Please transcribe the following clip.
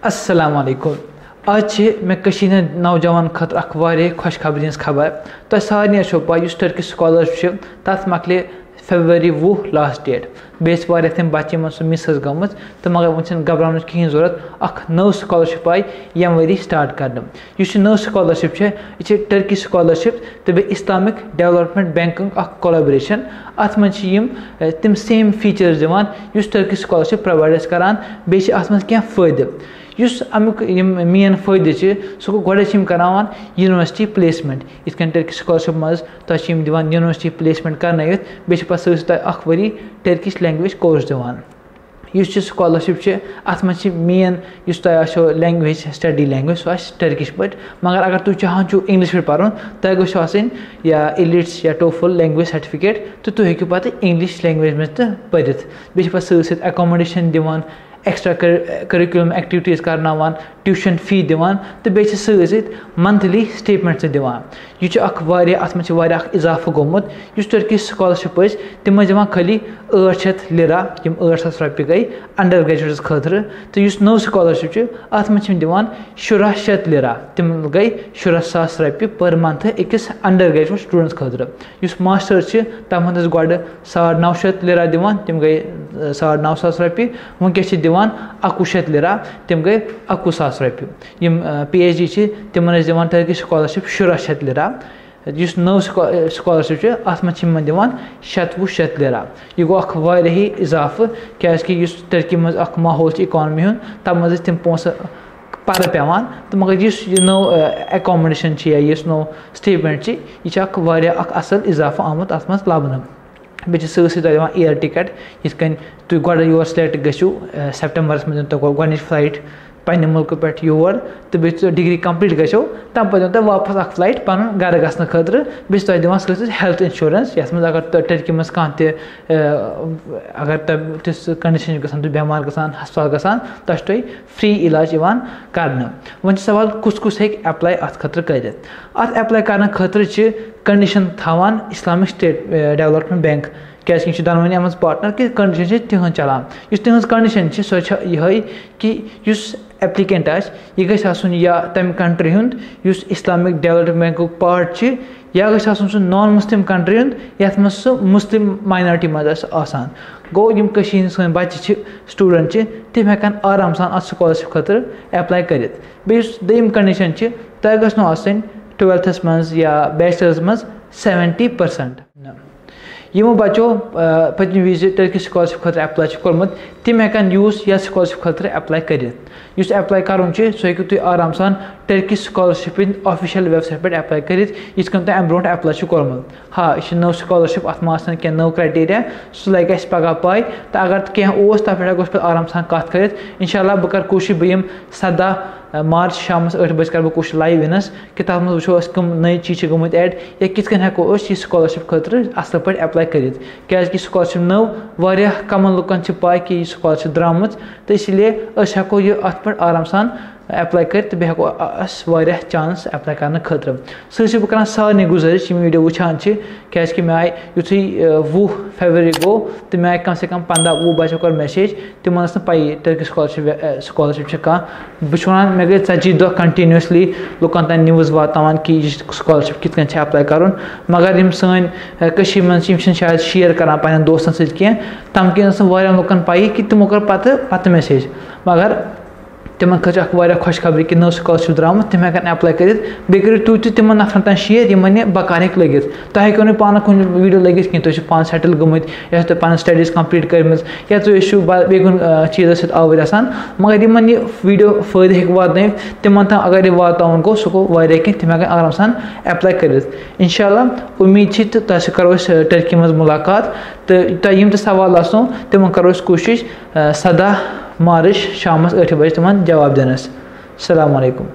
अस्सलाम वालेकुम। आज मैं नौजवान खतर खुशखबरी हज खबर तो सारे पा टर्की स्कॉलरशिप तथ मकले February 20 लास्ट डेट बेस तम बच्चे मन मिस गम तो मगर वो घबरान कहें जरूरत नौ स्कॉलरशिप आई यम वरी स्टार्ट कर नौ स्कॉलरशिप यह टर्की स्कॉलरशिप तो बे इस्लामिक डेवलपमेंट बैंक कोलैबोरेशन अत मन तम सेम फीचर्स दिवान टर्की स्कॉलरशिप प्रोवाइड करान बे अत मन क्या फ़ायदे अमुक मेन फ़ायदे सह गो गोडे करान यूनिवर्सिटी प्लेसमेंट इत टर्की स्कॉलरशिप मज तुम दिवान यूनिवर्सिटी प्लेसमेंट कर बे सह वरी टर्किश लैंग्वेज कोर्स दिवान स्कॉलरशिप अत मेन लैंग्वेज स्टडी लैंग्वेज सह टर्किश पे मगर अगर तुम चाहान इंग्लिश पे पढ़ तुम गो या इलिट्स या टोफल लैंग्वेज सर्टिफिकेट तो तुम हेकू पे इंग्लिश लैंग्वेज में पढ़ बे सत अकोमोडेशन दिवान एक्स्ट्रा करिकुलम एक्टिविटीज़ करनावान ट्यूशन फी दिवान तो बे सत मंथली स्टेटमेंट दिवान यह अत इजाफा गोमुत टर्की स्कॉलरशिप तम दिवान खाली 800 लिरा 800 रुपये गई अंडर ग्रेजुएट्स खतर तो नौ स्कॉलरशिप अत दिवान 1700 लिरा तम गई 17,000 रुपये पर मंथ अकिस अंडर ग्रेजुएट स्टूडेंट्स खतर मास्टर तथ गो 950 लिरा दिवान तम गई 9,500 रुपये वनकस दिवान 2100 लिरा तम गई 21,000 रुपये PhD तम दिवान टर्की स्कॉलरशिप 1700 लिरा नौ स्कॉलरशिप अत मन दिवान 700 लिरा यह गो ही इजाफे क्या टर्की मज माहौल इकॉनमी हूँ तब मज तम पोस पर पेवान तो मगर यह नौ एकोमोडेशन या नौ स्टेटमेंट यह असल इजाफा आमुत अत मज लबन बे दिवान एयर टिकट ये तुम गो योर सिलेक्ट गो सेप्टेम्बरस मज गो फ्लाइट पन्ने मुल्क पे योर तो बे डिग्री कंप्लीट गो तम पे तुम वापस फ्लाइट पन घर गसन खतर बे दिवान सत हेल्थ इंश्योरेंस ये अगर टर्की मज अगर तुम कंडीशन तुम बेमार गसान हस्पताल गसान तुम फ्री इलाज कर वो सवाल कुस एप्लाई अत खतर कर अत एप्लाई कर खतर कंडीशन थवान इस्लामिक स्टेट डेवलपमेंट बैंक क्या दोनों अम पार्टनर कि कंडीशन तिहन चलान तिहन कंडीशन सो ये कि एप्लिकेंट यह गन या तम कंट्री हुंद इस्लामिक डेवलपमेंट बैंक पार्ट या गन नॉन मुस्लिम कंट्री हुंद यथ मज सह मुस्लिम माइनॉरिटी मज गो यम सन बच्चे स्टूडेंट तम हेकान आराम सान अत स्कॉलरशिप खतर एप्लाई कर दोम कंडीशन तुम गो 12th मज या बैचलर्स मज 70% यमो बच्चों पत्म विज टर्की स्कॉलरशिप खतर एप्लाई कोर्मुत तम हेकान या स्कॉलरशिप खतर एप्लाई कर एप्लाई कर सह हेकु तुम आराम सान टर्की स्कॉलरशिप ऑफिशियल वेबसाइट पे एप्लाई कर तुम अम ब्रो एप्लाई कोर्मुत हाँ यह नौ स्कॉलरशिप अत क्या नौ क्राइटेरिया सह लगे अस पगह पाई तो अगर कह तथ पे आराम सान कत कर इंशाल्लाह बह कर कोशिश बह 17 मार्च शाम 8 बजे कर कोशिश लाइव यनस कि तथ मज वो कम नई चीज गमत एड या कित हेको यह स्कॉलरशिप खतर असल पे एप्लाई कर क्या स्कॉलरशिप नौ वारिया कमन लुकन पाई कि स्कॉलरशिप द्राम तो इसलिए हेको यह अत पे आराम सान एप्लाई कर तो बे हेको चांस एप्लाई कर खतर सह बह सारे गुजारिश वीडियो वुचान क्या मे आई युथी 20 फरवरी गो तो मे आई कम से कम 15-20 बच्चों कर मैसेज तम पी टर्की स्कॉलरशिप कह बह वन मे गई 40 दह कंटिन्यूसली लुकन तक न्यूज़ वातान कि स्कॉलरशिप कित एप्लाई कर मगर सन मज शायद शेयर करान पन्न दोस्तन सह तम कि लुकन पी कि तमो कर पत मैसेज मगर तम खर खुशखबरी कि नौ स्कॉलरशिप द्राम तम हेकान एप्लाई कर बे करो तुम तम नफरन तक शेयर यमन बह कर लगित तुम हेको ना पान कुन वीडियो लगित कहीं तुम पान सेटल गमत या तुम पन स्टडीज कंप्लीट कर या तुम बेगुन चीज़ सत आवर आसान मगर यमन यह वीडियो फायदे हे वात तम तक अगर यह वातान गो सह गो कह तम हेकान आराम सान एप्लाई कर इंशाल्लाह उम्मीद तो तुम करो टर्की मज मुलाकात तो यम सवाल आसो तम करो कोशिश 17 मार्च शाम 8 बजे तम जवाब देनस। अस्सलाम वालेकुम।